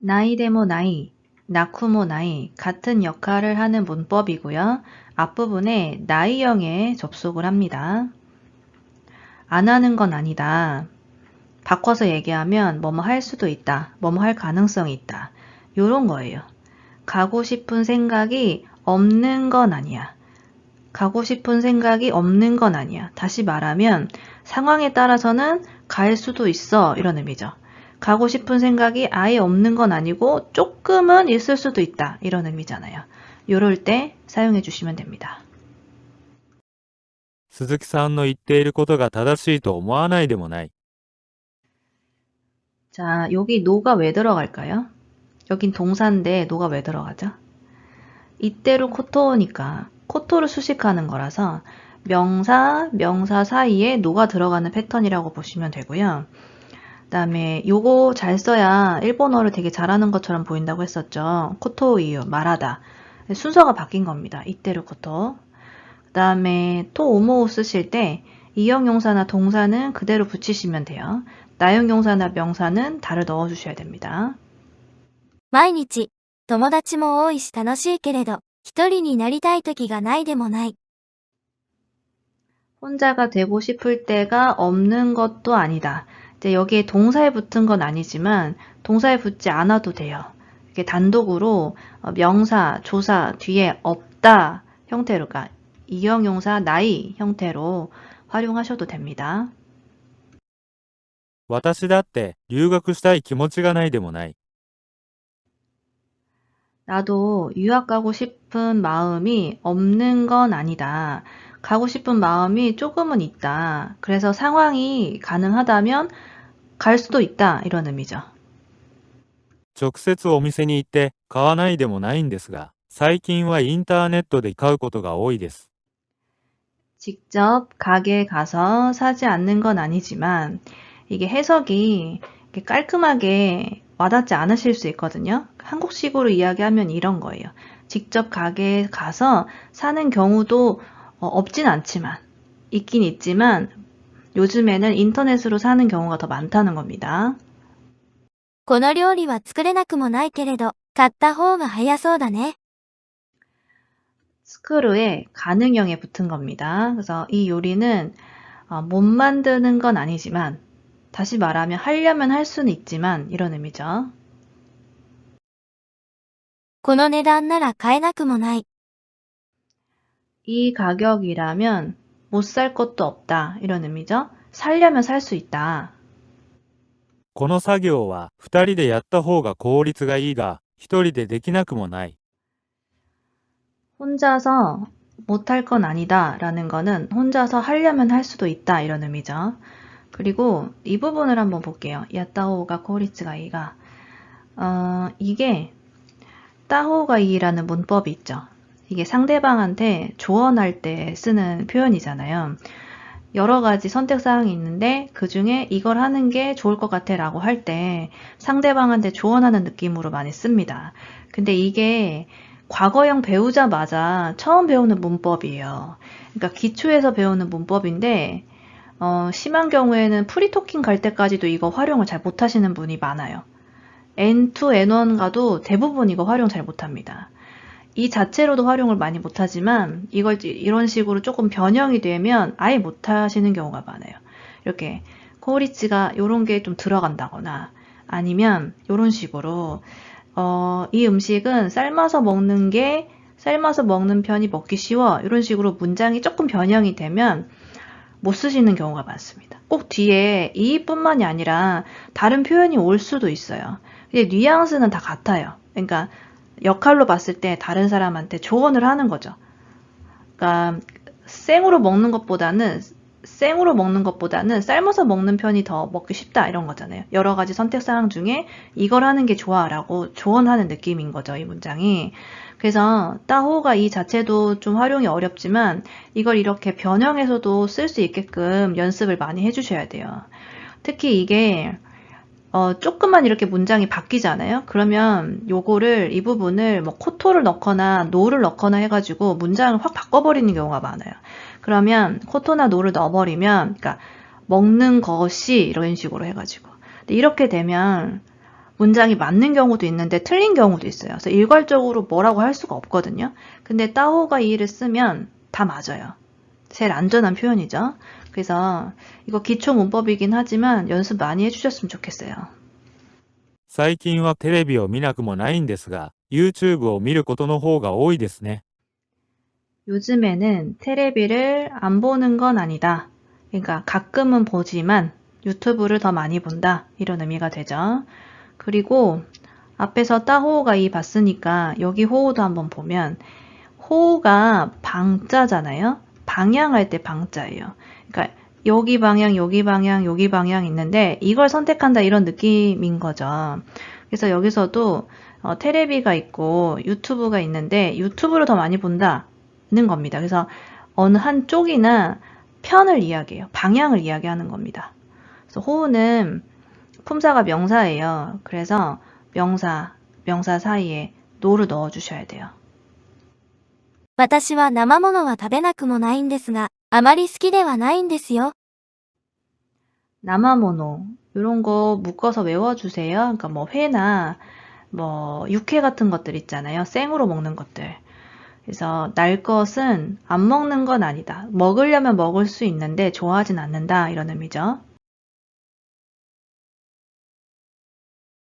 나이데모 나이, 나쿠모 나이 같은 역할을 하는 문법이고요. 앞부분에 나이형에 접속을 합니다. 안 하는 건 아니다. 바꿔서 얘기하면 뭐뭐 할 수도 있다. 뭐뭐 할 가능성이 있다. 요런 거예요. 가고 싶은 생각이 없는 건 아니야. 가고 싶은 생각이 없는 건 아니야. 다시 말하면 상황에 따라서는 갈 수도 있어. 이런 의미죠. 가고 싶은 생각이 아예 없는 건 아니고 조금은 있을 수도 있다. 이런 의미잖아요. 요럴 때 사용해 주시면 됩니다. 鈴木さんの言っていることが正しいと思わないでもない。 자, 여기 노가 왜 들어갈까요? 여긴 동사인데 노가 왜 들어가죠? 이때로 코토니까 코토를 수식하는 거라서 명사 사이에 노가 들어가는 패턴이라고 보시면 되고요. 그 다음에 요거 잘 써야 일본어를 되게 잘하는 것처럼 보인다고 했었죠. 코토 이유, 말하다. 순서가 바뀐 겁니다. 이때로 코토. 그 다음에 토 오모오 쓰실 때 이형용사나 동사는 그대로 붙이시면 돼요. 나형용사나 명사는 달을 넣어주셔야 됩니다. 毎日、友達も多いし楽しいけれど、一人になりたい時がないでもない。 혼자가 되고 싶을 때가 없는 것도 아니다. 이제 여기에 동사에 붙은 건 아니지만 동사에 붙지 않아도 돼요. 이렇게 단독으로 명사, 조사 뒤에 없다 형태로, 그러니까 이형용사 나이 형태로 활용하셔도 됩니다. 私だって留学したい気持ちがないでもない。 나도 유학 가고 싶은 마음이 없는 건 아니다. 가고 싶은 마음이 조금은 있다. 그래서 상황이 가능하다면 갈 수도 있다. 이런 의미죠. 直接お店に行って買わないでもないんですが、最近はインターネットで買うことが多いです。 직접 가게에 가서 사지 않는 건 아니지만 이게 해석이 이렇게 깔끔하게 와닿지 않으실 수 있거든요. 한국식으로 이야기하면 이런 거예요. 직접 가게에 가서 사는 경우도 없진 않지만 있긴 있지만 요즘에는 인터넷으로 사는 경우가 더 많다는 겁니다. この料理は作れなくもないけれど、買った方が早そうだね。 스크루에 가능형에 붙은 겁니다. 그래서 이 요리는 못 만드는 건 아니지만 다시 말하면 하려면 할 수는 있지만 이런 의미죠. この値段なら買えなくもない。 이 가격이라면 못 살 것도 없다 이런 의미죠. 살려면 살 수 있다. この作業は2人でやった方が効率がいいが、1人でできなくもない。 혼자서 못할 건 아니다 라는 거는 혼자서 하려면 할 수도 있다 이런 의미죠. 그리고 이 부분을 한번 볼게요. 야따호가 코리츠가 이가 이게 따호가 이라는 문법이 있죠. 이게 상대방한테 조언할 때 쓰는 표현이잖아요. 여러 가지 선택사항이 있는데 그 중에 이걸 하는 게 좋을 것 같아 라고 할 때 상대방한테 조언하는 느낌으로 많이 씁니다. 근데 이게 과거형 배우자마자 처음 배우는 문법이에요. 그러니까 기초에서 배우는 문법인데 심한 경우에는 프리토킹 갈 때까지도 이거 활용을 잘 못하시는 분이 많아요. N2, N1 가도 대부분 이거 활용 잘 못합니다. 이 자체로도 활용을 많이 못하지만 이걸 이런 식으로 조금 변형이 되면 아예 못하시는 경우가 많아요. 이렇게 코리치가 이런 게 좀 들어간다거나 아니면 이런 식으로 이 음식은 삶아서 먹는 편이 먹기 쉬워 이런 식으로 문장이 조금 변형이 되면 못 쓰시는 경우가 많습니다. 꼭 뒤에 이뿐만이 아니라 다른 표현이 올 수도 있어요. 근데 뉘앙스는 다 같아요. 그러니까 역할로 봤을 때 다른 사람한테 조언을 하는 거죠. 그러니까 생으로 먹는 것보다는 삶아서 먹는 편이 더 먹기 쉽다 이런 거잖아요. 여러 가지 선택사항 중에 이걸 하는 게 좋아 라고 조언하는 느낌인 거죠. 이 문장이. 그래서 따호가 이 자체도 좀 활용이 어렵지만 이걸 이렇게 변형해서도 쓸 수 있게끔 연습을 많이 해주셔야 돼요. 특히 이게 조금만 이렇게 문장이 바뀌잖아요. 그러면 요거를 이 부분을 뭐 코토를 넣거나 노를 넣거나 해가지고 문장을 확 바꿔버리는 경우가 많아요. 그러면 코토나 노를 넣어버리면 그러니까 먹는 것이 이런 식으로 해가지고 근데 이렇게 되면 문장이 맞는 경우도 있는데 틀린 경우도 있어요. 그래서 일괄적으로 뭐라고 할 수가 없거든요. 근데 따오가 이를 쓰면 다 맞아요. 제일 안전한 표현이죠. 그래서 이거 기초 문법이긴 하지만 연습 많이 해주셨으면 좋겠어요. 最近はテレビを見なくもないんですが、YouTube を見ることの方が多いですね。 요즘에는 테레비를 안 보는 건 아니다. 그러니까 가끔은 보지만 유튜브를 더 많이 본다. 이런 의미가 되죠. 그리고 앞에서 따호가 이 봤으니까 여기 호우도 한번 보면 호우가 방자잖아요. 방향할 때 방자예요. 그러니까 여기 방향, 여기 방향, 여기 방향 있는데 이걸 선택한다 이런 느낌인 거죠. 그래서 여기서도 테레비가 있고 유튜브가 있는데 유튜브를 더 많이 본다는 겁니다. 그래서 어느 한쪽이나 편을 이야기해요. 방향을 이야기하는 겁니다. 그래서 호우는 품사가 명사예요. 그래서 명사 사이에 노를 넣어주셔야 돼요. 私は生ものは食べなくもないんですが、あまり好きではないんですよ。 나마모노 이런 거 묶어서 외워주세요. 그러니까 뭐 회나 뭐 육회 같은 것들 있잖아요. 생으로 먹는 것들. 그래서 날 것은 안 먹는 건 아니다. 먹으려면 먹을 수 있는데 좋아하진 않는다 이런 의미죠.